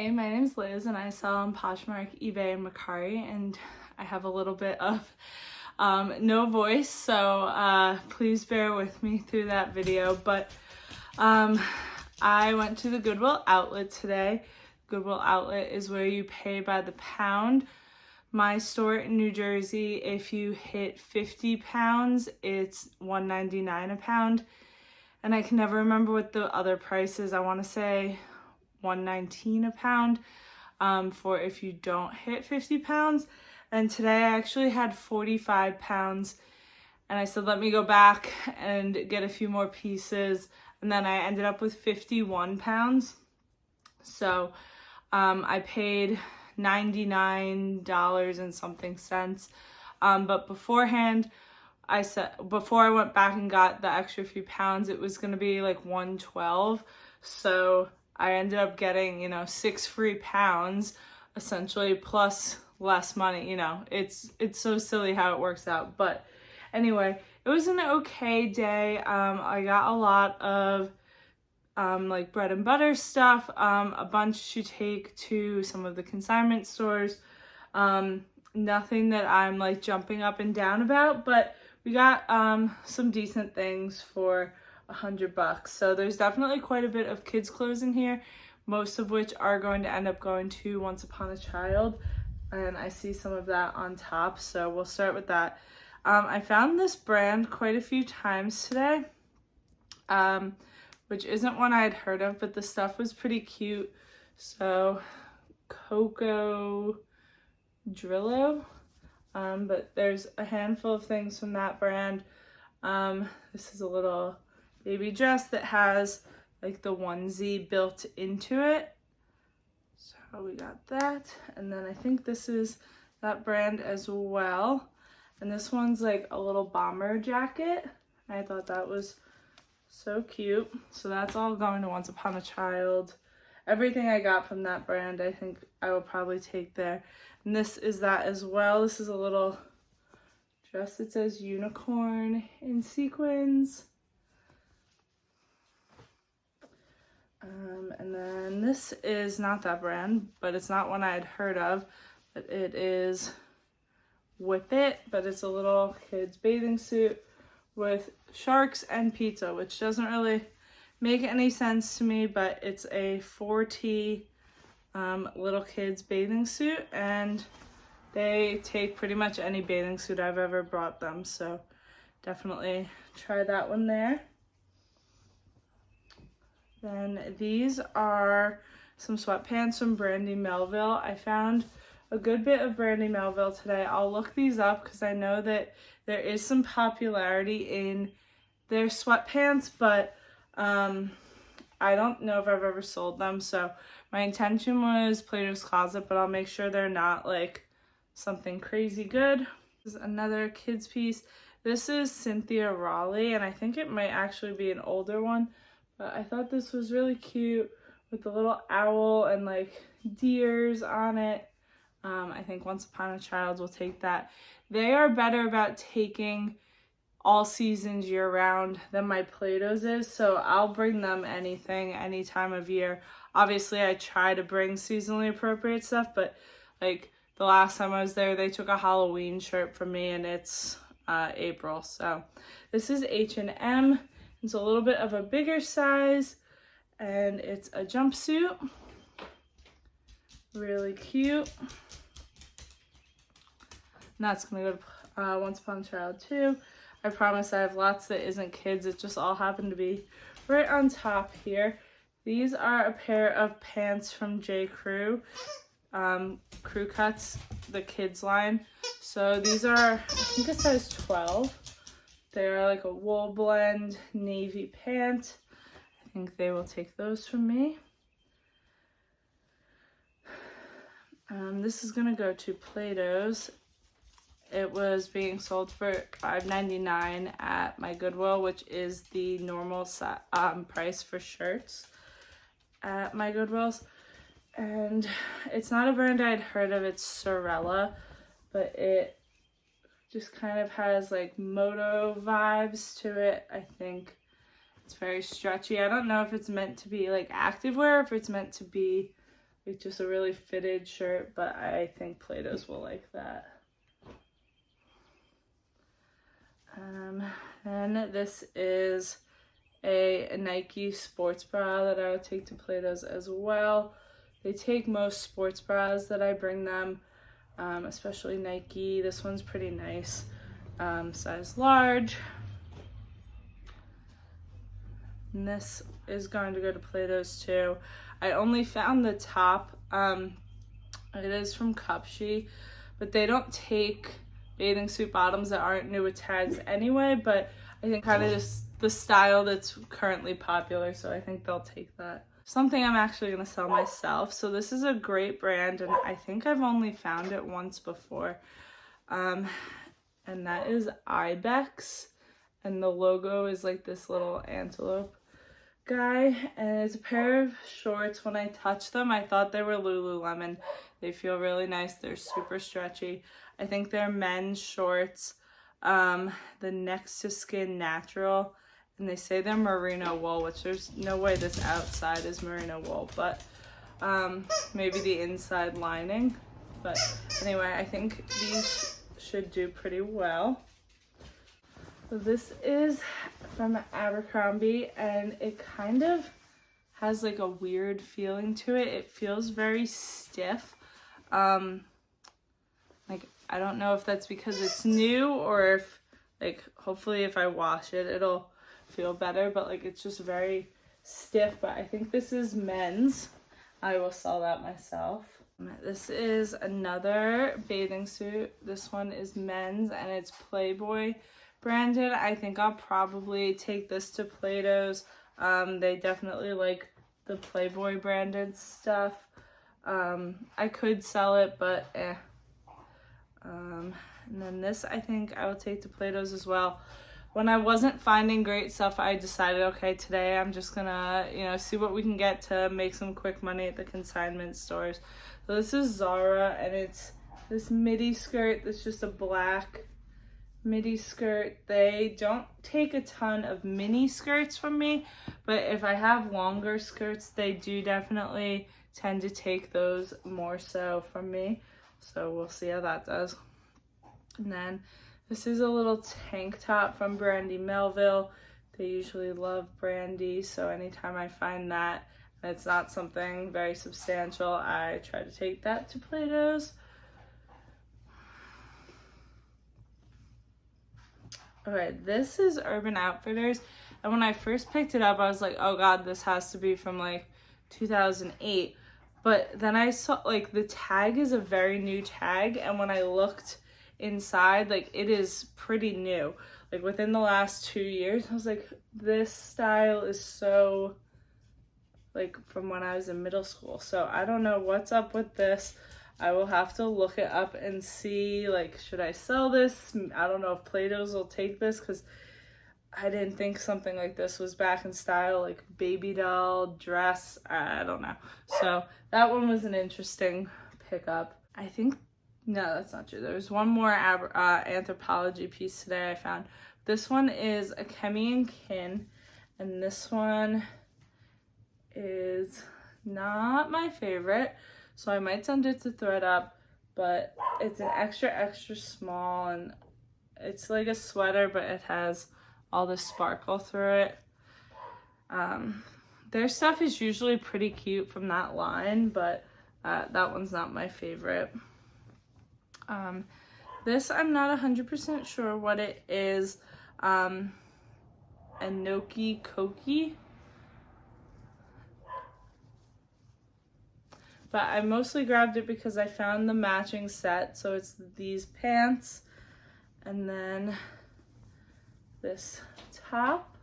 Hey, my name's Liz and I sell on Poshmark, eBay, and Mercari, and I have a little bit of no voice, so please bear with me through that video. But I went to the Goodwill Outlet today. Goodwill Outlet is where you pay by the pound. My store in New Jersey, if you hit 50 pounds, it's $1.99 a pound. And I can never remember what the other price is. I want to say $1.19 a pound for if you don't hit 50 pounds. And today I actually had 45 pounds. And I said, let me go back and get a few more pieces. And then I ended up with 51 pounds. So I paid $99 and something cents. But beforehand, I said, before I went back and got the extra few pounds, it was going to be like $112. So I ended up getting, 6 free pounds essentially, plus less money. It's so silly how it works out. But anyway, it was an okay day. I got a lot of like bread and butter stuff, a bunch to take to some of the consignment stores. Nothing that I'm like jumping up and down about, but we got some decent things for $100. So there's definitely quite a bit of kids clothes in here, most of which are going to end up going to Once Upon a Child, and I see some of that on top, so we'll start with that. I found this brand quite a few times today, which isn't one I had heard of, but the stuff was pretty cute. So Coco Drillo, but there's a handful of things from that brand. This is a little baby dress that has like the onesie built into it. So we got that. And then I think this is that brand as well. And this one's like a little bomber jacket. I thought that was so cute. So that's all going to Once Upon a Child. Everything I got from that brand, I think I will probably take there. And this is that as well. This is a little dress that says unicorn in sequins. And then this is not that brand, but it's not one I had heard of, but it is Whip It, but it's a little kid's bathing suit with sharks and pizza, which doesn't really make any sense to me, but it's a 4T little kids bathing suit, and they take pretty much any bathing suit I've ever brought them, so definitely try that one there. Then these are some sweatpants from Brandy Melville. I found a good bit of Brandy Melville today. I'll look these up because I know that there is some popularity in their sweatpants, but I don't know if I've ever sold them. So my intention was Plato's Closet, but I'll make sure they're not like something crazy good. This is another kids piece. This is Cynthia Raleigh, and I think it might actually be an older one. But I thought this was really cute with the little owl and like deers on it. I think Once Upon a Child will take that. They are better about taking all seasons year round than my Plato's is. So I'll bring them anything, any time of year. Obviously I try to bring seasonally appropriate stuff, but like the last time I was there, they took a Halloween shirt from me and it's April. So this is H&M. It's a little bit of a bigger size, and it's a jumpsuit. Really cute. And that's going to go to Once Upon a Child too. I promise I have lots that isn't kids. It just all happened to be right on top here. These are a pair of pants from J.Crew. Crew Cuts, the kids line. So these are, I think it says 12. They're like a wool blend navy pant. I think they will take those from me. This is going to go to Plato's. It was being sold for $5.99 at my Goodwill, which is the normal price for shirts at my Goodwills. And it's not a brand I'd heard of. It's Sorella, but it just kind of has like moto vibes to it. I think it's very stretchy. I don't know if it's meant to be like activewear, if it's meant to be like just a really fitted shirt, but I think Plato's will like that. And this is a Nike sports bra that I would take to Plato's as well. They take most sports bras that I bring them, especially Nike. This one's pretty nice, size large. And this is going to go to Plato's too. I only found the top. It is from Cupshe, but they don't take bathing suit bottoms that aren't new with tags anyway, but I think kind of just the style that's currently popular, so I think they'll take that. Something I'm actually going to sell myself. So this is a great brand, and I think I've only found it once before. And that is Ibex, and the logo is like this little antelope guy, and it's a pair of shorts. When I touched them, I thought they were Lululemon. They feel really nice. They're super stretchy. I think they're men's shorts, the next to skin natural, and they say they're merino wool, which there's no way this outside is merino wool, but maybe the inside lining. But anyway, I think these should do pretty well. So this is from Abercrombie, and it kind of has like a weird feeling to it. It feels very stiff. Like, I don't know if that's because it's new, or if, like, hopefully if I wash it, it'll feel better, but like it's just very stiff. But I think this is men's. I will sell that myself. This is another bathing suit. This one is men's, and it's Playboy branded. I think I'll probably take this to Plato's. They definitely like the Playboy branded stuff. I could sell it, but and then this I think I will take to Plato's as well. When I wasn't finding great stuff, I decided, okay, today I'm just gonna, see what we can get to make some quick money at the consignment stores. So this is Zara, and it's this midi skirt that's just a black midi skirt. They don't take a ton of mini skirts from me, but if I have longer skirts, they do definitely tend to take those more so from me. So we'll see how that does. And then this is a little tank top from Brandy Melville. They usually love Brandy, so anytime I find that and it's not something very substantial, I try to take that to Plato's. Okay, this is Urban Outfitters, and when I first picked it up, I was like, oh god, this has to be from like 2008. But then I saw, like, the tag is a very new tag, and when I looked inside, like, it is pretty new. Like, within the last 2 years, I was like, this style is so, like, from when I was in middle school. So I don't know what's up with this. I will have to look it up and see, like, should I sell this? I don't know if Plato's will take this, because I didn't think something like this was back in style, like baby doll, dress, I don't know. So that one was an interesting pickup. I think, no, that's not true. There's one more Anthropologie piece today I found. This one is a Kemi and Kin, and this one is not my favorite, so I might send it to ThredUp, but it's an extra small, and it's like a sweater, but it has all this sparkle through it. Their stuff is usually pretty cute from that line, but that one's not my favorite. This I'm not 100% sure what it is. Enoki Koki. But I mostly grabbed it because I found the matching set. So it's these pants, and then this top,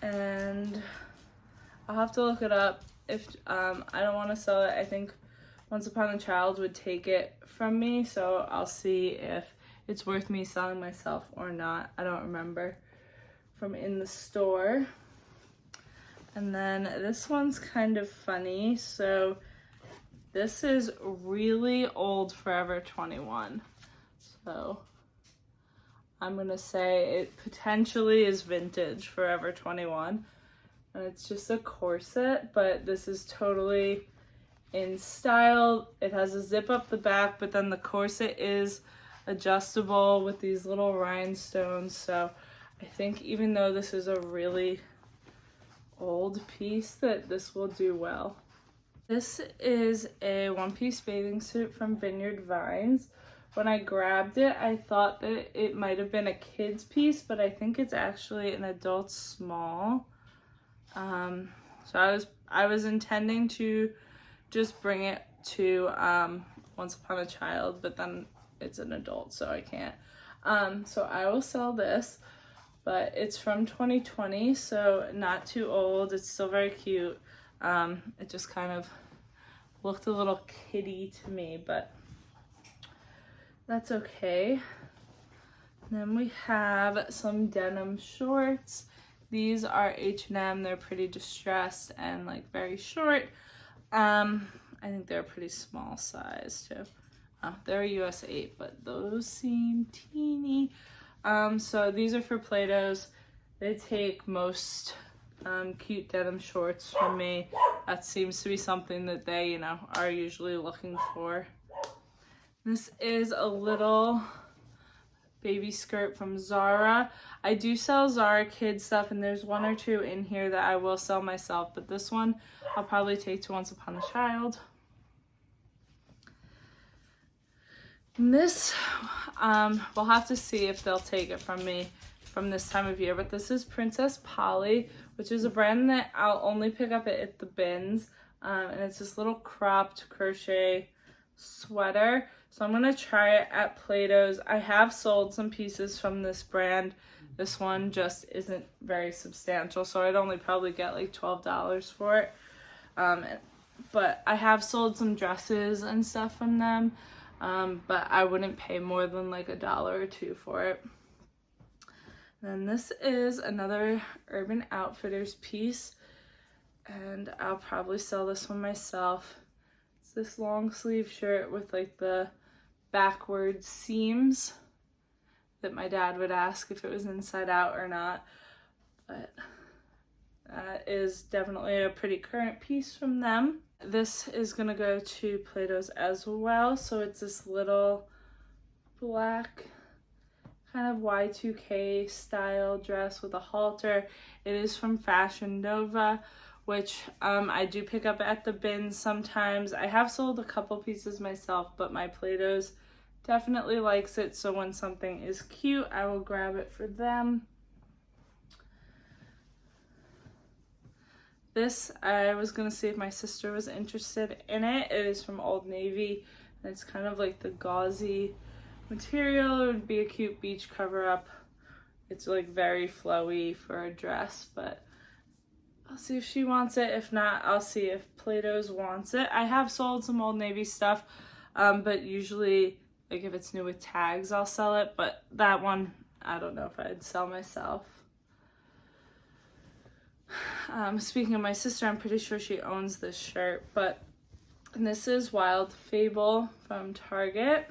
and I'll have to look it up. If I don't want to sell it, I think Once Upon a Child would take it from me, so I'll see if it's worth me selling myself or not. I don't remember from in the store. And then this one's kind of funny. So this is really old Forever 21. So I'm gonna say it potentially is vintage Forever 21. and it's just a corset, but this is totally in style. It has a zip up the back, but then the corset is adjustable with these little rhinestones. So I think even though this is a really old piece, that this will do well. This is a one-piece bathing suit from Vineyard Vines. When I grabbed it, I thought that it might have been a kid's piece, but I think it's actually an adult small. So I was intending to just bring it to Once Upon a Child, but then it's an adult, so I can't. So I will sell this, but it's from 2020, so not too old. It's still very cute. It just kind of looked a little kiddie to me, but that's okay. Then we have some denim shorts. These are H&M. They're pretty distressed and like very short. I think they're a pretty small size too. They're a US 8, but those seem teeny. So these are for Play-Dohs. They take most cute denim shorts from me. That seems to be something that they, are usually looking for. This is a little baby skirt from Zara. I do sell Zara kid stuff, and there's one or two in here that I will sell myself, but this one I'll probably take to Once Upon a Child. And this, we'll have to see if they'll take it from me from this time of year, but this is Princess Polly, which is a brand that I'll only pick up at the bins, and it's this little cropped crochet sweater. So I'm gonna try it at Play-Dohs. I have sold some pieces from this brand. This one just isn't very substantial, so I'd only probably get like $12 for it. But I have sold some dresses and stuff from them, but I wouldn't pay more than like $1 or $2 for it. Then this is another Urban Outfitters piece, and I'll probably sell this one myself. It's this long sleeve shirt with like the backward seams that my dad would ask if it was inside out or not, but that is definitely a pretty current piece from them. This is gonna go to Play-Dohs as well. So it's this little black kind of Y2K style dress with a halter. It is from Fashion Nova, which I do pick up at the bins sometimes. I have sold a couple pieces myself, but my Play-Dohs definitely likes it, so when something is cute, I will grab it for them. This, I was gonna see if my sister was interested in it. It is from Old Navy, and it's kind of like the gauzy material. It would be a cute beach cover-up. It's like very flowy for a dress, but I'll see if she wants it. If not, I'll see if Play-Dohs wants it. I have sold some Old Navy stuff, but usually, like if it's new with tags, I'll sell it. But that one, I don't know if I'd sell myself. Speaking of my sister, I'm pretty sure she owns this shirt, but this is Wild Fable from Target.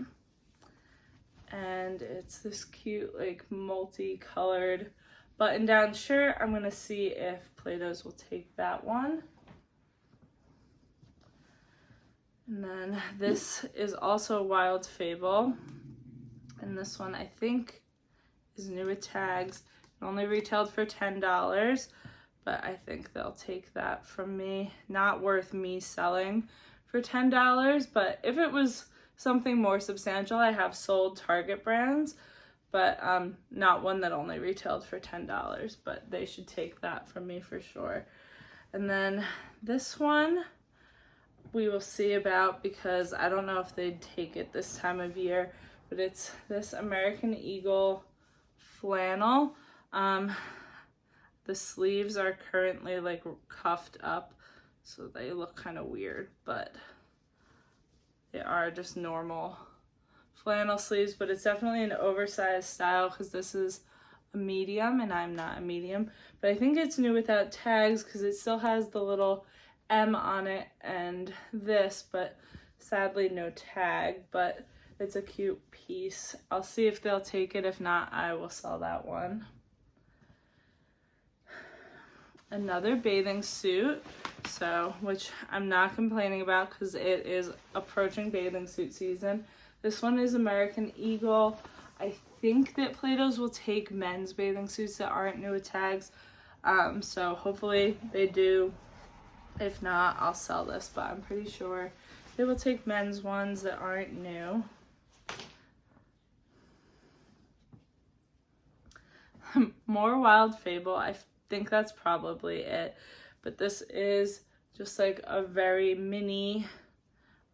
And it's this cute, like, multicolored button-down shirt. I'm gonna see if Play-Dohs will take that one. And then this is also Wild Fable. And this one, I think, is new with tags. It only retailed for $10, but I think they'll take that from me. Not worth me selling for $10, but if it was something more substantial, I have sold Target brands, but not one that only retailed for $10, but they should take that from me for sure. And then this one we will see about, because I don't know if they'd take it this time of year, but it's this American Eagle flannel. The sleeves are currently like cuffed up, so they look kind of weird, but they are just normal flannel sleeves, but it's definitely an oversized style because this is a medium and I'm not a medium. But I think it's new without tags because it still has the little M on it and this, but sadly no tag, but it's a cute piece. I'll see if they'll take it. If not, I will sell that one. another bathing suit, so which I'm not complaining about because it is approaching bathing suit season. This one is American Eagle. I think that Plato's will take men's bathing suits that aren't new with tags, so hopefully they do. If not, I'll sell this, but I'm pretty sure they will take men's ones that aren't new. More Wild Fable, I think that's probably it, but this is just like a very mini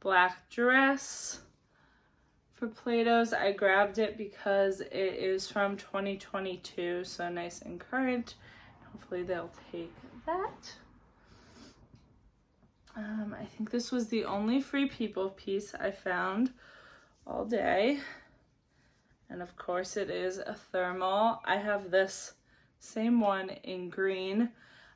black dress for Plato's. I grabbed it because it is from 2022, so nice and current. Hopefully they'll take that. I think this was the only Free People piece I found all day. And of course it is a thermal. I have this same one in green.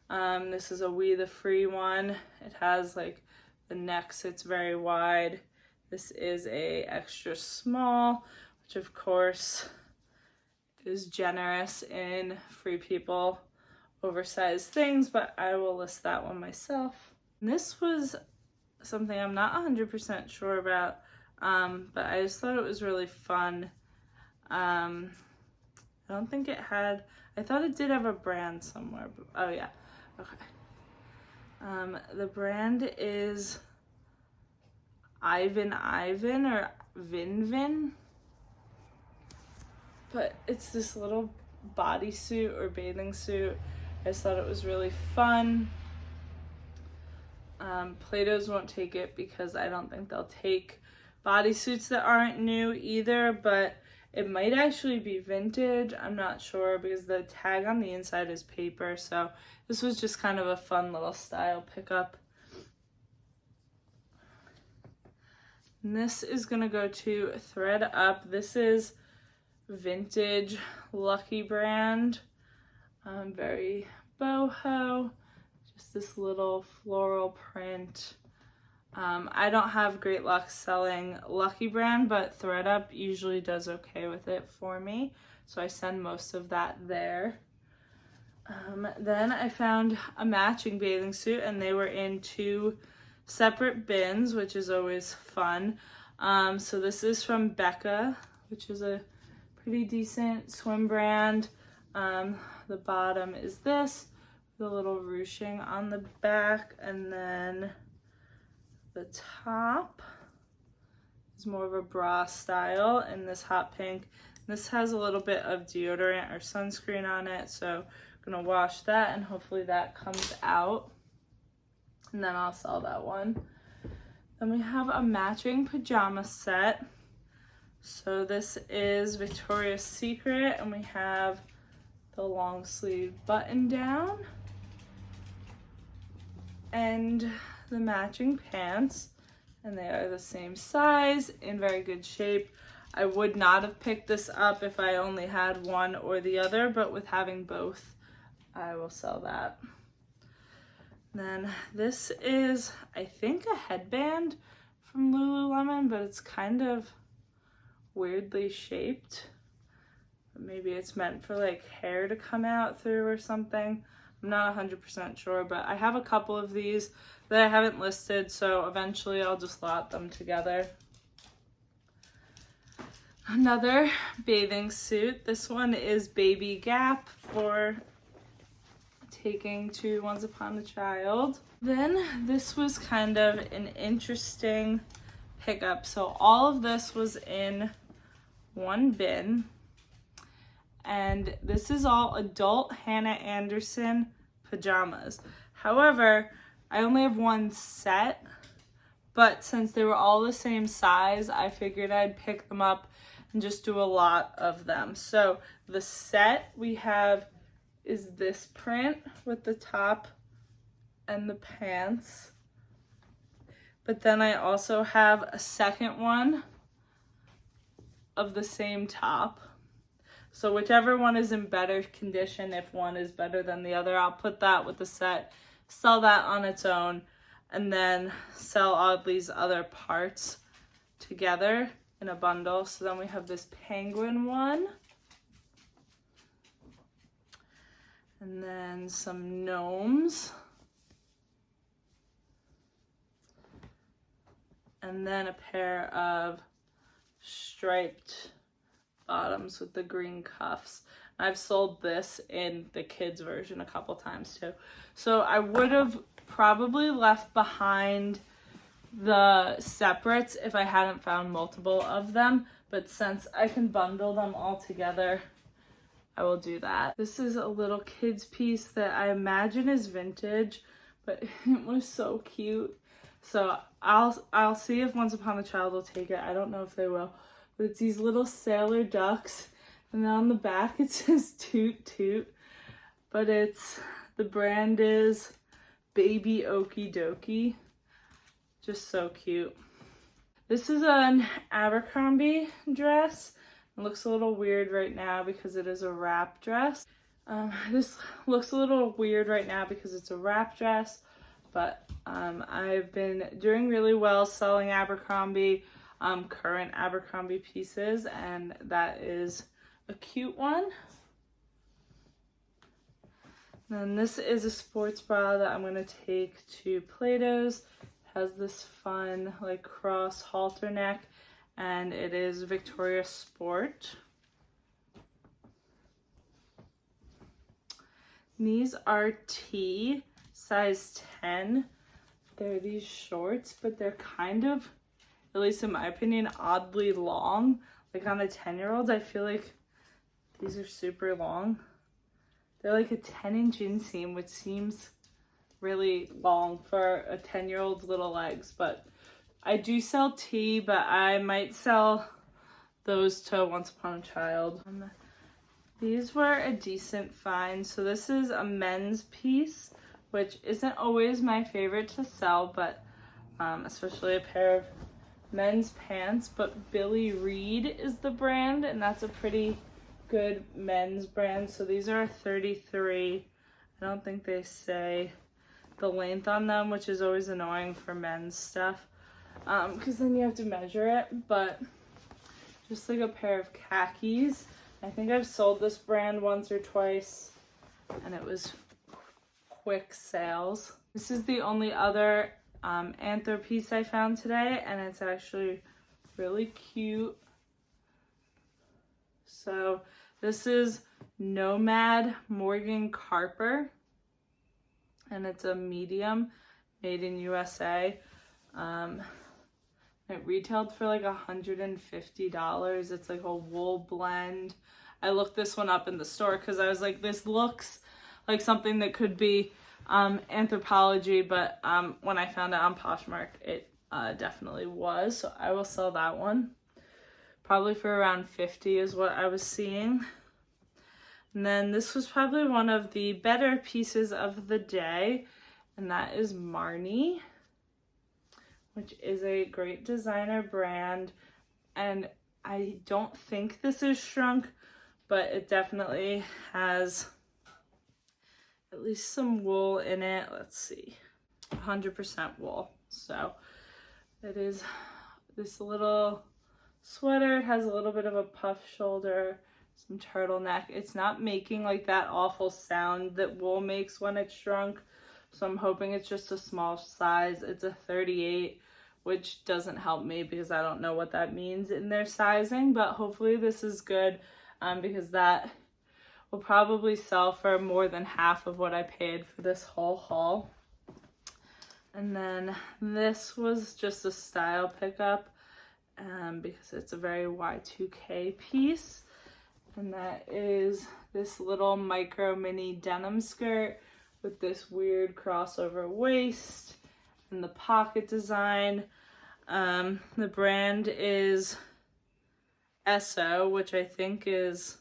This is a We the Free one. It has like the neck sits very wide. This is a extra small, which of course is generous in Free People oversized things, but I will list that one myself. And this was something I'm not 100% sure about, but I just thought it was really fun. I don't think it had, I thought it did have a brand somewhere, but, oh yeah, okay. The brand is Ivan or Vin, but it's this little bodysuit or bathing suit. I just thought it was really fun. Plato's won't take it because I don't think they'll take bodysuits that aren't new either, but it might actually be vintage. I'm not sure because the tag on the inside is paper, so this was just kind of a fun little style pickup. And this is gonna go to Thread Up. This is vintage Lucky brand, very boho, just this little floral print. I don't have great luck selling Lucky brand, but Thread Up usually does okay with it for me, so I send most of that there. Then I found a matching bathing suit, and they were in 2 separate bins, which is always fun. So this is from Becca, which is a pretty decent swim brand. The bottom is this, the little ruching on the back, and then the top is more of a bra style in this hot pink. This has a little bit of deodorant or sunscreen on it, so I'm gonna wash that and hopefully that comes out, and then I'll sell that one. Then we have a matching pajama set. So this is Victoria's Secret, and we have the long sleeve button down and the matching pants, and they are the same size, in very good shape. I would not have picked this up if I only had one or the other, but with having both, I will sell that. Then this is, I think, a headband from Lululemon, but it's kind of weirdly shaped. Maybe it's meant for like hair to come out through or something. I'm not 100% sure, but I have a couple of these that I haven't listed, so eventually I'll just lot them together. Another bathing suit. This one is Baby Gap for taking to Once Upon a Child. Then this was kind of an interesting pickup. So all of this was in one bin, and this is all adult Hannah Anderson pajamas. However, I only have one set, but since they were all the same size, I figured I'd pick them up and just do a lot of them. So the set we have is this print with the top and the pants. But then I also have a second one of the same top. So whichever one is in better condition, if one is better than the other, I'll put that with the set, sell that on its own, and then sell all these other parts together in a bundle. So then we have this penguin one. And then some gnomes. And then a pair of striped bottoms with the green cuffs. I've sold this in the kids version a couple times too. So I would have probably left behind the separates if I hadn't found multiple of them, but since I can bundle them all together, I will do that. This is a little kids piece that I imagine is vintage, but it was so cute. So I'll see if Once Upon a Child will take it. I don't know if they will. But it's these little sailor ducks, and then on the back it says Toot Toot. But the brand is Baby Okie Dokie. Just so cute. This is an Abercrombie dress. It looks a little weird right now because it is a wrap dress. This looks a little weird right now because it's a wrap dress, but I've been doing really well selling Abercrombie, current Abercrombie pieces, and that is a cute one. Then this is a sports bra that I'm going to take to Plato's. Has this fun like cross halter neck, and it is Victoria Sport. These are T, size 10. They're these shorts, but they're kind of, at least in my opinion, oddly long. Like on a 10-year-old, I feel like these are super long. They're like a 10-inch inseam, which seems really long for a 10-year-old's little legs, but I do sell T, but I might sell those to Once Upon a Child. These were a decent find. So this is a men's piece, which isn't always my favorite to sell, but especially a pair of men's pants. But Billy Reed is the brand, and that's a pretty good men's brand. So these are 33. I don't think they say the length on them, which is always annoying for men's stuff, because then you have to measure it. But just like a pair of khakis. I think I've sold this brand once or twice, and it was quick sales. This is the only other Anthro piece I found today, and it's actually really cute. So this is Nomad Morgan Carper, and it's a medium, made in USA. It retailed for like $150. It's like a wool blend. I looked this one up in the store because I was like, this looks like something that could be Anthropologie, but when I found it on Poshmark, it definitely was. So I will sell that one. Probably for around $50 is what I was seeing. And then this was probably one of the better pieces of the day, and that is Marni, which is a great designer brand. And I don't think this is shrunk, but it definitely has at least some wool in it. Let's see, 100% wool. So it is this little sweater. It has a little bit of a puff shoulder, some turtleneck. It's not making like that awful sound that wool makes when it's shrunk, so I'm hoping it's just a small size. It's a 38, which doesn't help me because I don't know what that means in their sizing, but hopefully this is good, because that will probably sell for more than half of what I paid for this whole haul. And then this was just a style pickup, because it's a very Y2K piece, and that is this little micro mini denim skirt with this weird crossover waist and the pocket design. The brand is Esso, which I think is,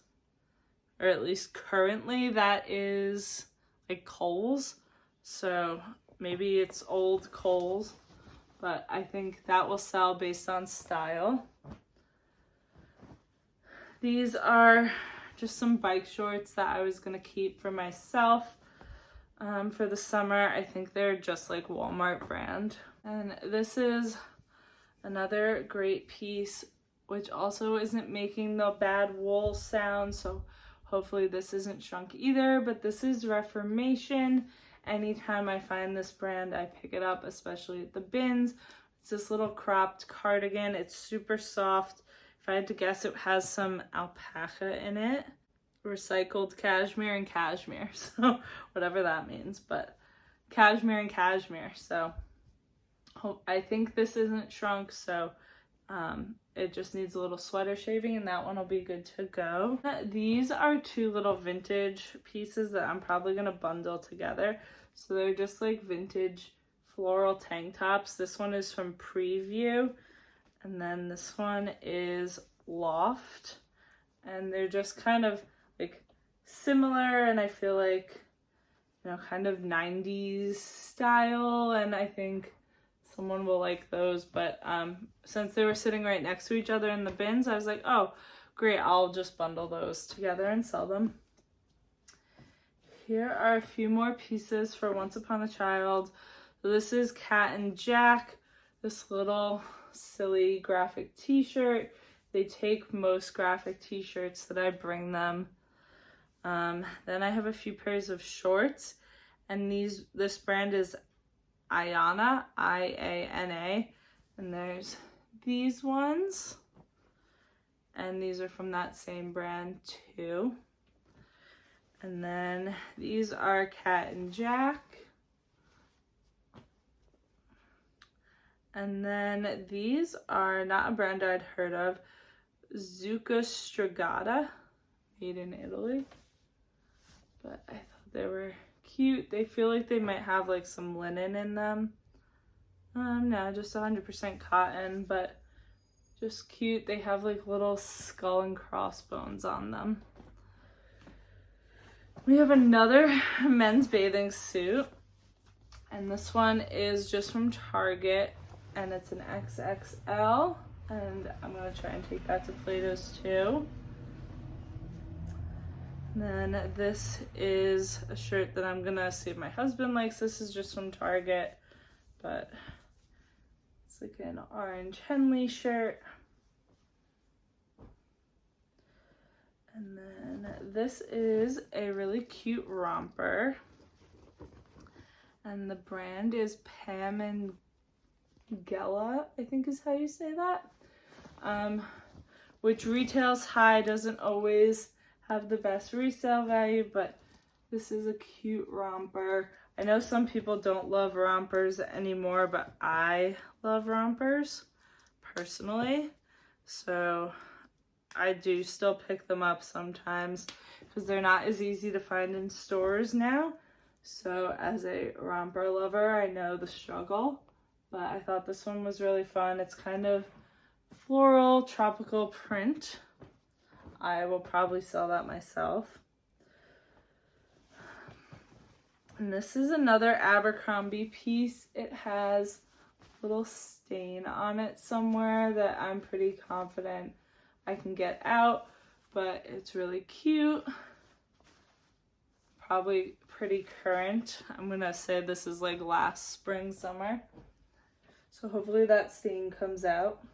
or at least currently, that is like Kohl's. So maybe it's old Kohl's, but I think that will sell based on style. These are just some bike shorts that I was gonna keep for myself for the summer. I think they're just like Walmart brand. And this is another great piece, which also isn't making the bad wool sound, so Hopefully this isn't shrunk either, but this is Reformation. Anytime I find this brand, I pick it up, especially at the bins. It's this little cropped cardigan. It's super soft. If I had to guess, it has some alpaca in it. Recycled cashmere and cashmere, so whatever that means, but cashmere and cashmere. So I think this isn't shrunk, so it just needs a little sweater shaving, and that one will be good to go. These are two little vintage pieces that I'm probably gonna bundle together. So they're just like vintage floral tank tops. This one is from Preview, and then this one is Loft, and they're just kind of like similar, and I feel like, you know, kind of 90s style, and I think someone will like those. But since they were sitting right next to each other in the bins, I was like, oh great, I'll just bundle those together and sell them. Here are a few more pieces for Once Upon a Child. So this is Cat and Jack, this little silly graphic t-shirt. They take most graphic t-shirts that I bring them. Then I have a few pairs of shorts, and this brand is Iana, I-A-N-A, and there's these ones, and these are from that same brand too. And then these are Cat and Jack, and then these are not a brand I'd heard of, Zucca Stragata, made in Italy, but I thought they were cute. They feel like they might have like some linen in them. No, just 100% cotton, but just cute. They have like little skull and crossbones on them. We have another men's bathing suit, and this one is just from Target, and it's an XXL, and I'm gonna try and take that to Plato's too. And then this is a shirt that I'm gonna see if my husband likes. This is just from Target, but it's like an orange Henley shirt. And then this is a really cute romper, and the brand is Pam and Gela, I think is how you say that, which retails high, doesn't always have the best resale value, but this is a cute romper. I know some people don't love rompers anymore, but I love rompers personally, so I do still pick them up sometimes because they're not as easy to find in stores now. So as a romper lover, I know the struggle, but I thought this one was really fun. It's kind of floral tropical print. I will probably sell that myself. And this is another Abercrombie piece. It has a little stain on it somewhere that I'm pretty confident I can get out, but it's really cute. Probably pretty current. I'm gonna say this is like last spring, summer. So hopefully that stain comes out.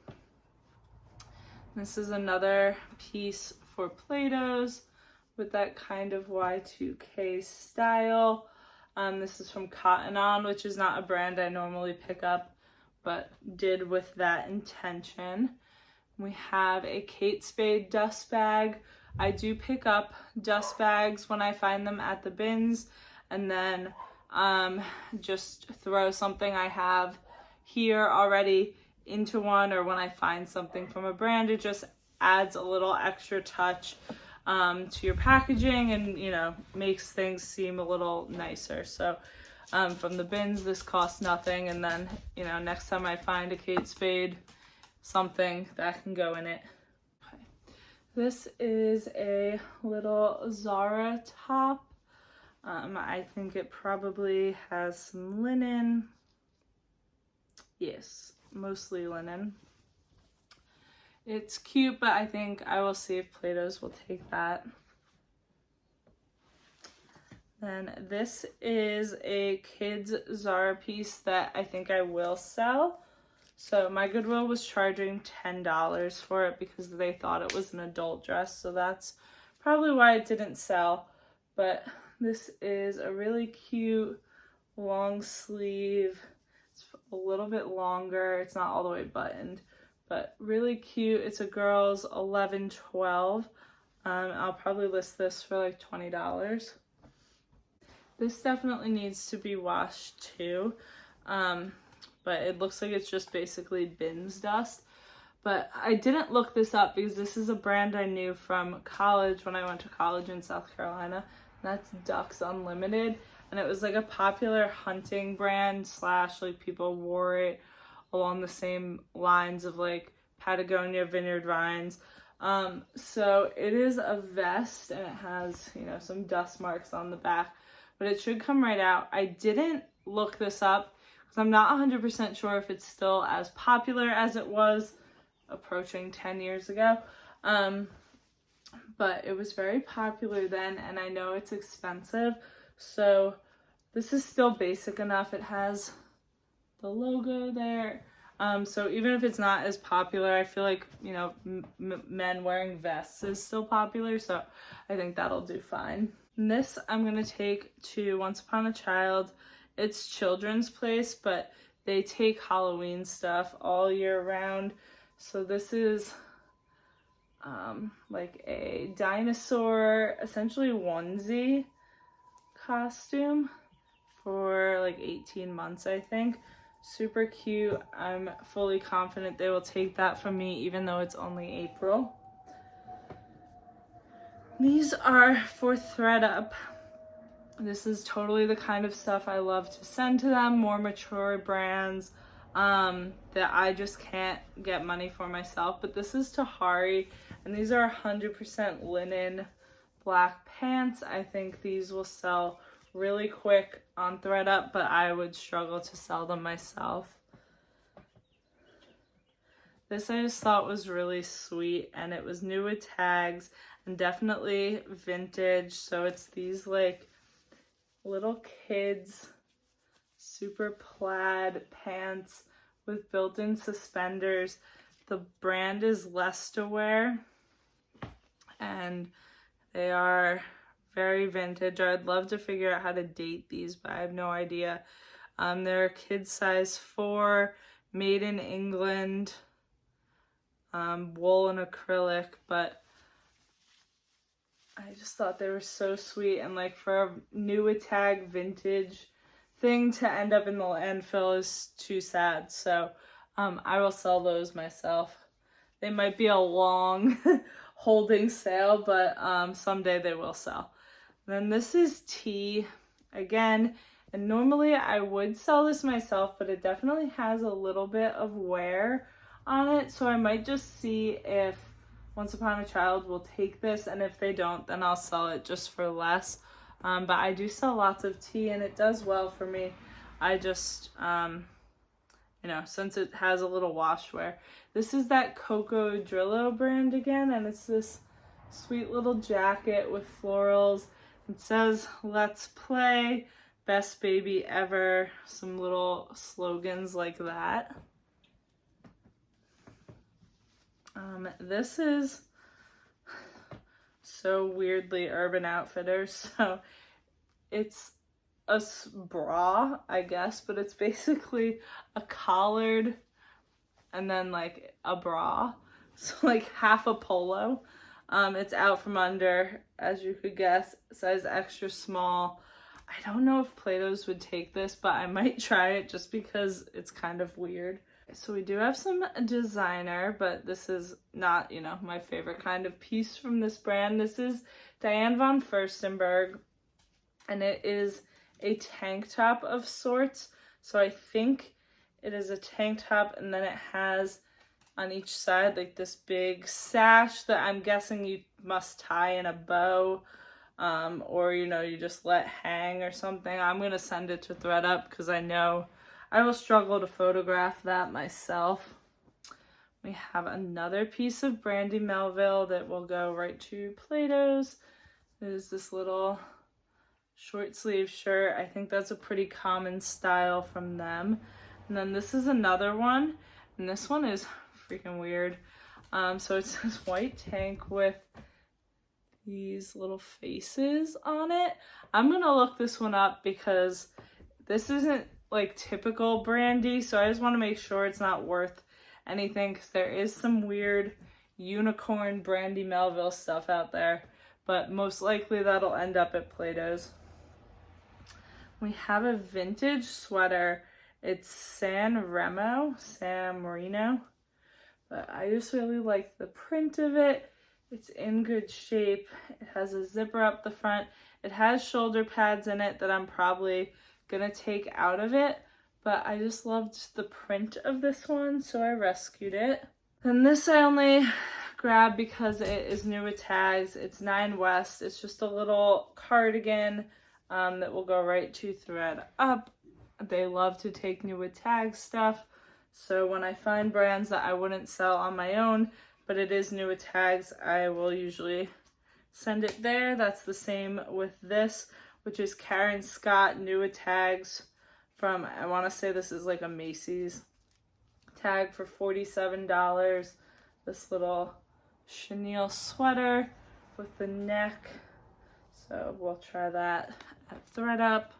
This is another piece for Plato's with that kind of Y2K style. This is from Cotton On, which is not a brand I normally pick up, but did with that intention. We have a Kate Spade dust bag. I do pick up dust bags when I find them at the bins, and then just throw something I have here already into one, or when I find something from a brand, it just adds a little extra touch to your packaging, and you know, makes things seem a little nicer. So from the bins, this costs nothing, and then, you know, next time I find a Kate Spade something, that can go in it. Okay. This is a little Zara top. I think it probably has some linen. Yes, mostly linen. It's cute, but I think I will see if Plato's will take that. Then this is a kids Zara piece that I think I will sell. So my Goodwill was charging $10 for it because they thought it was an adult dress, so that's probably why it didn't sell. But this is a really cute long sleeve. It's a little bit longer. It's not all the way buttoned, but really cute. It's a girl's 11-12. I'll probably list this for like $20. This definitely needs to be washed too. But it looks like it's just basically bins dust. But I didn't look this up because this is a brand I knew from college when I went to college in South Carolina. That's Ducks Unlimited. And it was like a popular hunting brand slash like people wore it along the same lines of like Patagonia, Vineyard Vines. So it is a vest and it has, you know, some dust marks on the back, but it should come right out. I didn't look this up because I'm not 100% sure if it's still as popular as it was approaching 10 years ago. But it was very popular then, and I know it's expensive. So this is still basic enough. It has the logo there. So even if it's not as popular, I feel like, you know, men wearing vests is still popular. So I think that'll do fine. And this I'm going to take to Once Upon a Child. It's children's place, but they take Halloween stuff all year round. So this is like a dinosaur, essentially onesie costume for like 18 months, I think. Super cute. I'm fully confident they will take that from me, even though it's only April. These are for ThredUp. This is totally the kind of stuff I love to send to them, more mature brands that I just can't get money for myself. But this is Tahari, and these are 100% linen black pants. I think these will sell really quick on ThredUp, but I would struggle to sell them myself. This I just thought was really sweet, and it was new with tags and definitely vintage. So it's these like little kids super plaid pants with built-in suspenders. The brand is Lesterwear, and they are very vintage. I'd love to figure out how to date these, but I have no idea. They're kids size 4, made in England, wool and acrylic, but I just thought they were so sweet. And like for a new with tag vintage thing to end up in the landfill is too sad. So I will sell those myself. They might be a long holding sale, but someday they will sell. Then this is tea again, and normally I would sell this myself, but it definitely has a little bit of wear on it, so I might just see if Once Upon a Child will take this, and if they don't, then I'll sell it just for less. But I do sell lots of tea, and it does well for me. I just, you know, since it has a little wash wear. This is that Coco Drillo brand again, and it's this sweet little jacket with florals. It says, "Let's play, best baby ever," some little slogans like that. This is so weirdly Urban Outfitters. So it's a bra, I guess, but it's basically a collared and then like a bra. So like half a polo. It's out from under, as you could guess, size extra small. I don't know if Plato's would take this, but I might try it just because it's kind of weird. So we do have some designer, but this is not, you know, my favorite kind of piece from this brand. This is Diane von Furstenberg, and it is a tank top of sorts. So I think it is a tank top, and then it has on each side like this big sash that I'm guessing you must tie in a bow, or, you know, you just let hang or something. I'm gonna send it to ThredUp because I know I will struggle to photograph that myself. We have another piece of Brandy Melville that will go right to Plato's. There's this little short sleeve shirt. I think that's a pretty common style from them. And then this is another one, and this one is freaking weird. So it's this white tank with these little faces on it. I'm gonna look this one up because this isn't like typical brandy, so I just want to make sure it's not worth anything because there is some weird unicorn Brandy Melville stuff out there, but most likely that'll end up at Plato's. We have a vintage sweater. It's San Marino, but I just really like the print of it. It's in good shape. It has a zipper up the front. It has shoulder pads in it that I'm probably gonna take out of it, but I just loved the print of this one, so I rescued it. And this I only grabbed because it is new with tags. It's 9 West. It's just a little cardigan that will go right to thread up. They love to take new with tag stuff, so when I find brands that I wouldn't sell on my own, but it is new with tags, I will usually send it there. That's the same with this, which is Karen Scott new with tags from, I want to say this is like a Macy's tag for $47. This little chenille sweater with the neck. So we'll try that at thread up.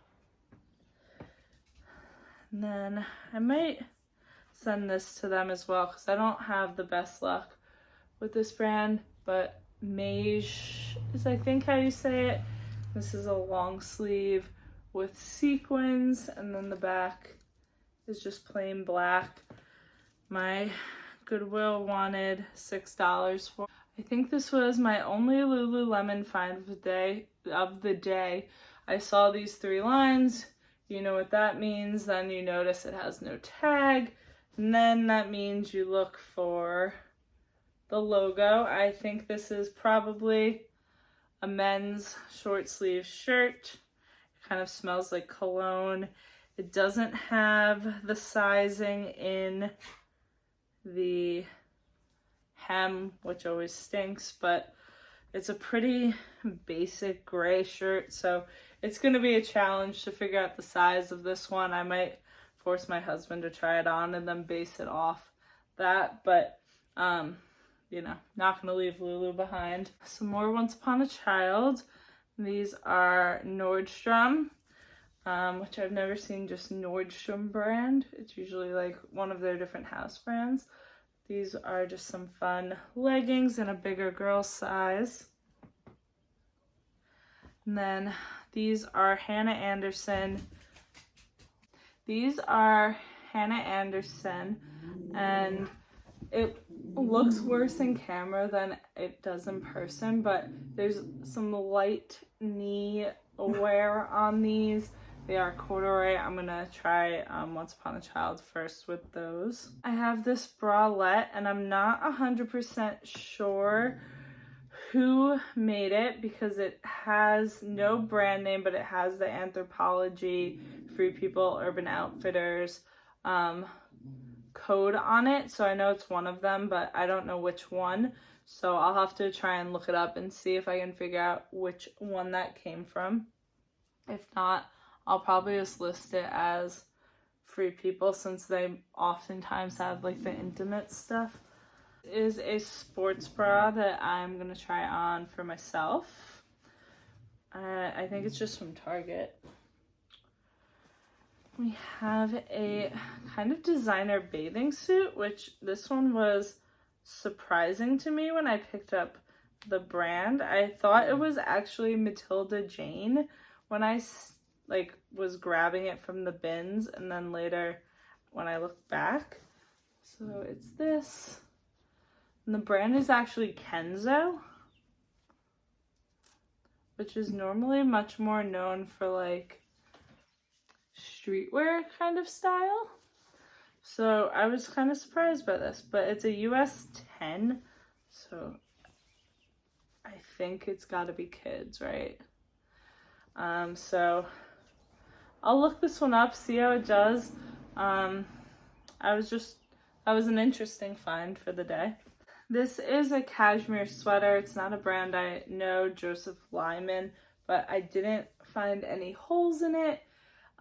And then I might send this to them as well because I don't have the best luck with this brand, but Mage is I think how you say it. This is a long sleeve with sequins, and then the back is just plain black. My Goodwill wanted $6 for. I think this was my only Lululemon find of the day. I saw these 3 lines. You know what that means. Then you notice it has no tag, and then that means you look for the logo. I think this is probably a men's short sleeve shirt. It kind of smells like cologne. It doesn't have the sizing in the hem, which always stinks, but it's a pretty basic gray shirt, so it's going to be a challenge to figure out the size of this one. I might force my husband to try it on and then base it off that, but you know, not going to leave Lulu behind. Some more Once Upon a Child. These are Nordstrom, which I've never seen just Nordstrom brand. It's usually like one of their different house brands. These are just some fun leggings in a bigger girl size. And then these are Hannah Anderson. These are Hannah Anderson, and it looks worse in camera than it does in person, but there's some light knee wear on these. They are corduroy. I'm gonna try Once Upon a Child first with those. I have this bralette, and I'm not 100% sure who made it because it has no brand name, but it has the Anthropologie, Free People, Urban Outfitters code on it, so I know it's one of them, but I don't know which one, so I'll have to try and look it up and see if I can figure out which one that came from. If not, I'll probably just list it as Free People since they oftentimes have like the intimate stuff. It is a sports bra that I'm gonna try on for myself. I think it's just from Target. We have a kind of designer bathing suit, which this one was surprising to me when I picked up the brand. I thought it was actually Matilda Jane when I was grabbing it from the bins, and then later when I looked back. So it's this. And the brand is actually Kenzo, which is normally much more known for like streetwear kind of style. So I was kind of surprised by this, but it's a US 10, so I think it's got to be kids, right? So I'll look this one up, see how it does. That was an interesting find for the day. This is a cashmere sweater. It's not a brand I know, Joseph Lyman, but I didn't find any holes in it.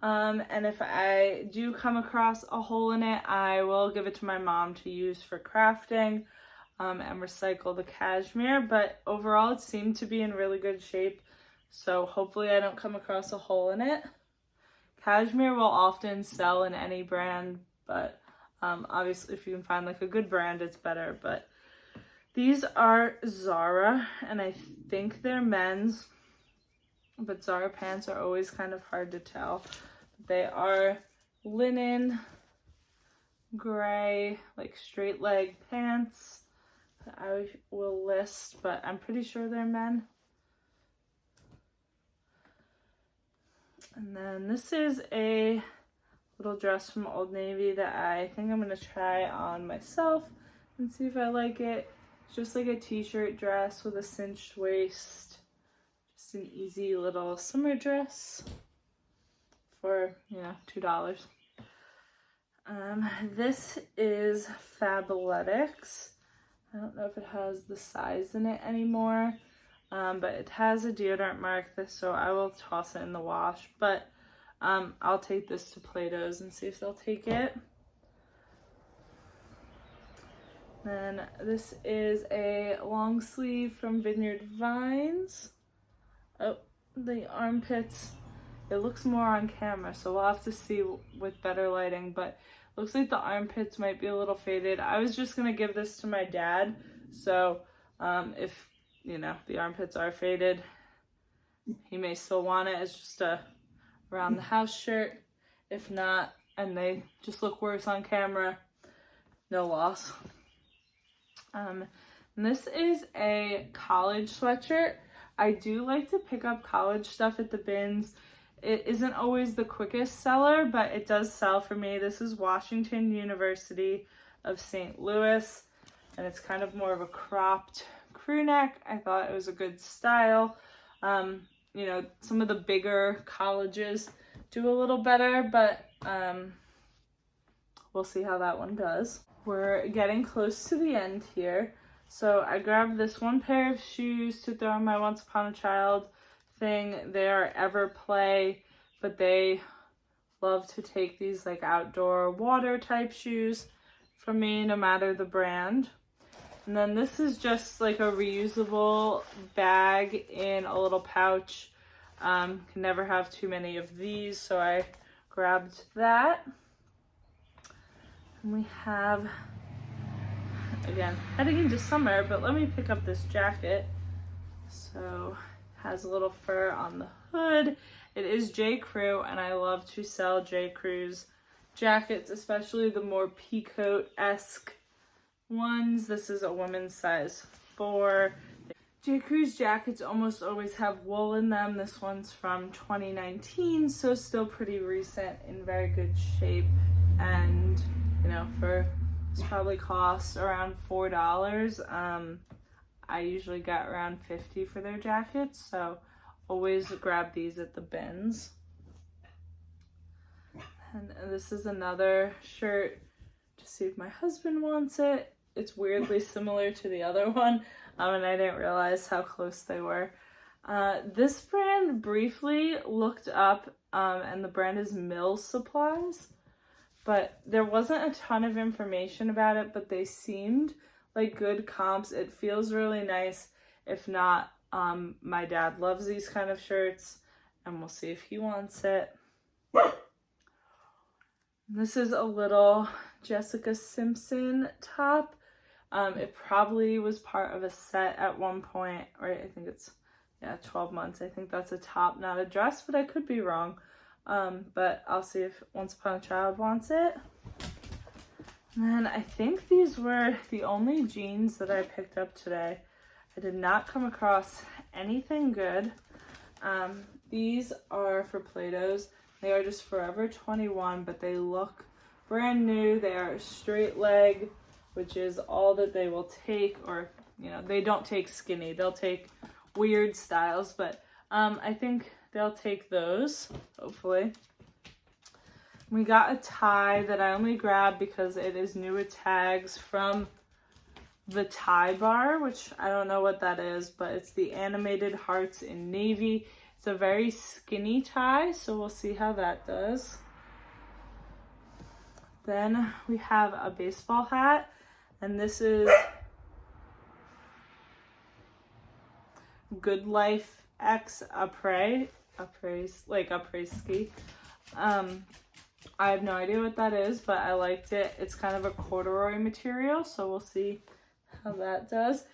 And if I do come across a hole in it, I will give it to my mom to use for crafting. and recycle the cashmere, but overall it seemed to be in really good shape. So hopefully I don't come across a hole in it. Cashmere will often sell in any brand, but obviously if you can find like a good brand, it's better. But these are Zara, and I think they're men's, but Zara pants are always kind of hard to tell. They are linen, gray, like straight leg pants. I will list, but I'm pretty sure they're men. And then this is a little dress from Old Navy that I think I'm going to try on myself and see if I like it. It's just like a t-shirt dress with a cinched waist. Just an easy little summer dress for, you know, $2. This is Fabletics. I don't know if it has the size in it anymore. But it has a deodorant mark, so I will toss it in the wash. But I'll take this to Plato's and see if they'll take it. Then this is a long sleeve from Vineyard Vines. Oh, the armpits. It looks more on camera, so we'll have to see with better lighting. But it looks like the armpits might be a little faded. I was just going to give this to my dad. So if you know, the armpits are faded, he may still want it as just a around the house shirt. If not, and they just look worse on camera, no loss. And this is a college sweatshirt. I do like to pick up college stuff at the bins. It isn't always the quickest seller, but it does sell for me. This is Washington University of St. Louis, and it's kind of more of a cropped crew neck. I thought it was a good style. You know, some of the bigger colleges do a little better, but we'll see how that one does. We're getting close to the end here. So I grabbed this one pair of shoes to throw in my Once Upon a Child thing. They are Everplay, but they love to take these like outdoor water type shoes from me, no matter the brand. And then this is just like a reusable bag in a little pouch. Can never have too many of these, so I grabbed that. And we have, again, heading into summer, but let me pick up this jacket. So it has a little fur on the hood. It is J.Crew, and I love to sell J.Crew's jackets, especially the more peacoat-esque ones. This is a women's size 4. J.Crew's jackets almost always have wool in them. This one's from 2019, so still pretty recent, in very good shape. And, you know, it's probably cost around $4. I usually get around $50 for their jackets, so always grab these at the bins. And this is another shirt to see if my husband wants it. It's weirdly similar to the other one, and I didn't realize how close they were. This brand briefly looked up, and the brand is Mills Supplies, but there wasn't a ton of information about it, but they seemed like good comps. It feels really nice. If not, my dad loves these kind of shirts, and we'll see if he wants it. This is a little Jessica Simpson top. It probably was part of a set at one point, or I think it's, 12 months. I think that's a top, not a dress, but I could be wrong. But I'll see if Once Upon a Child wants it. And then I think these were the only jeans that I picked up today. I did not come across anything good. These are for Plato's. They are just Forever 21, but they look brand new. They are straight leg, which is all that they will take, or, they don't take skinny. They'll take weird styles, but I think they'll take those, hopefully. We got a tie that I only grabbed because it is new with tags from the Tie Bar, which I don't know what that is, but it's the animated hearts in navy. It's a very skinny tie, so we'll see how that does. Then we have a baseball hat, and this is Good Life X Après ski. I have no idea what that is, but I liked it. It's kind of a corduroy material, so we'll see how that does.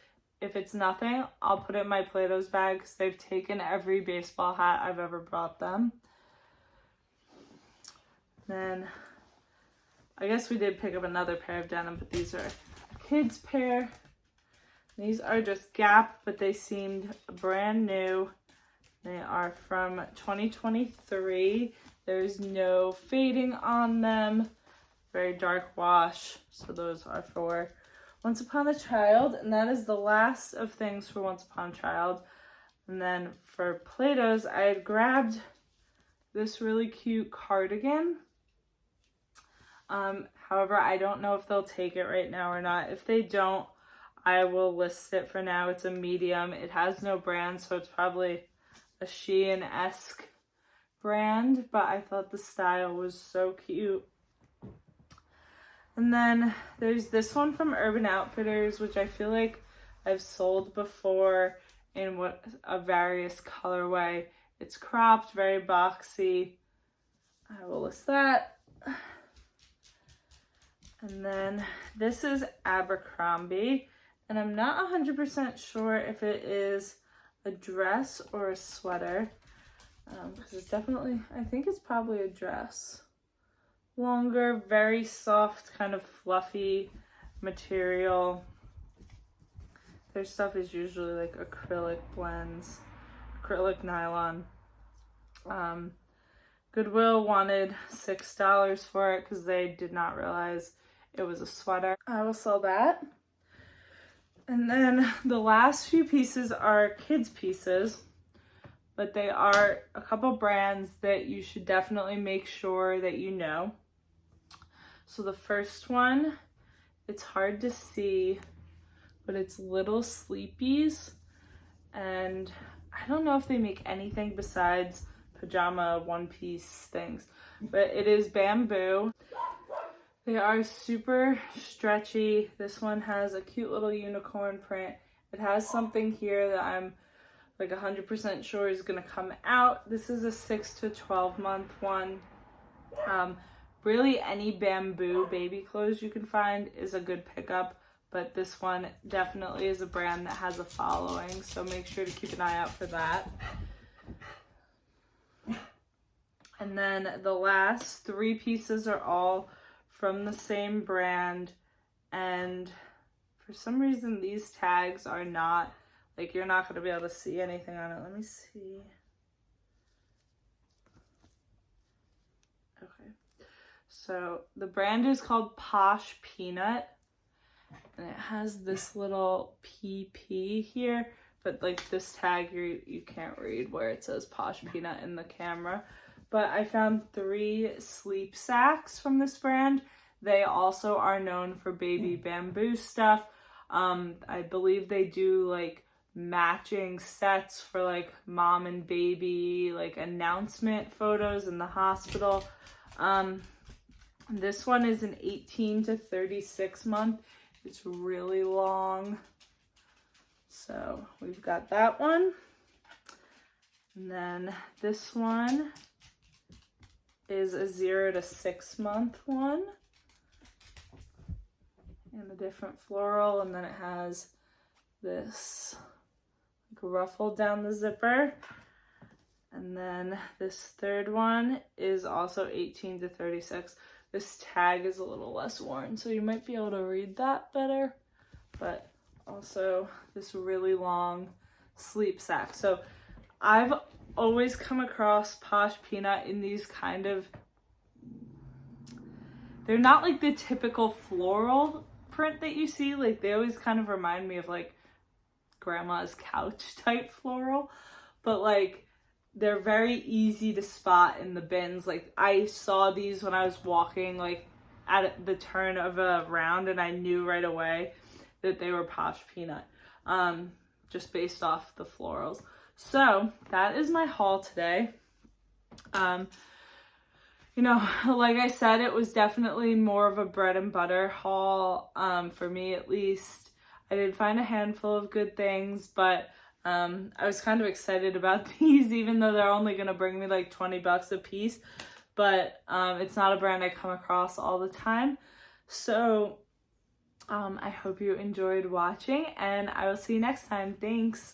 If it's nothing, I'll put it in my Plato's bag because they've taken every baseball hat I've ever brought them. Then I guess we did pick up another pair of denim, but these are a kid's pair. These are just Gap, but they seemed brand new. They are from 2023. There's no fading on them. Very dark wash. So those are for Once Upon a Child. And that is the last of things for Once Upon a Child. And then for Plato's, I had grabbed this really cute cardigan. However, I don't know if they'll take it right now or not. If they don't, I will list it for now. It's a medium. It has no brand, so it's probably a Shein-esque brand, but I thought the style was so cute. And then there's this one from Urban Outfitters, which I feel like I've sold before in a various colorway. It's cropped, very boxy. I will list that. And then this is Abercrombie, and I'm not 100% sure if it is a dress or a sweater, because it's definitely, I think it's probably a dress. Longer, very soft, kind of fluffy material. Their stuff is usually like acrylic blends, acrylic nylon. Goodwill wanted $6 for it because they did not realize it was a sweater. I will sell that. And then the last few pieces are kids pieces, but they are a couple brands that you should definitely make sure that you know. So the first one, it's hard to see, but it's Little Sleepies, and I don't know if they make anything besides pajama one-piece things, but it is bamboo. They are super stretchy. This one has a cute little unicorn print. It has something here that I'm like 100% sure is gonna come out. This is a 6 to 12 month one. Really any bamboo baby clothes you can find is a good pickup, but this one definitely is a brand that has a following, so make sure to keep an eye out for that. And then the last three pieces are all from the same brand, and for some reason these tags are not, like, you're not going to be able to see anything on it. Let me see. Okay, so the brand is called Posh Peanut, and it has this little PP here, but like this tag you can't read where it says Posh Peanut in the camera. But I found 3 sleep sacks from this brand. They also are known for baby bamboo stuff. I believe they do like matching sets for like mom and baby, like announcement photos in the hospital. This one is an 18 to 36 month. It's really long. So we've got that one. And then this one is a 0 to 6 month one, and a different floral, and then it has this like ruffle down the zipper. And then this third one is also 18 to 36. This tag is a little less worn, so you might be able to read that better, but also this really long sleep sack. So I've always come across Posh Peanut in these kind of, they're not like the typical floral print that you see. Like they always kind of remind me of like grandma's couch type floral, but like they're very easy to spot in the bins. Like I saw these when I was walking like at the turn of a round, and I knew right away that they were Posh Peanut, just based off the florals. So that is my haul today. You know, like I said, it was definitely more of a bread and butter haul, for me at least. I did find a handful of good things, but I was kind of excited about these, even though they're only going to bring me like 20 bucks a piece, but it's not a brand I come across all the time. So I hope you enjoyed watching, and I will see you next time. Thanks.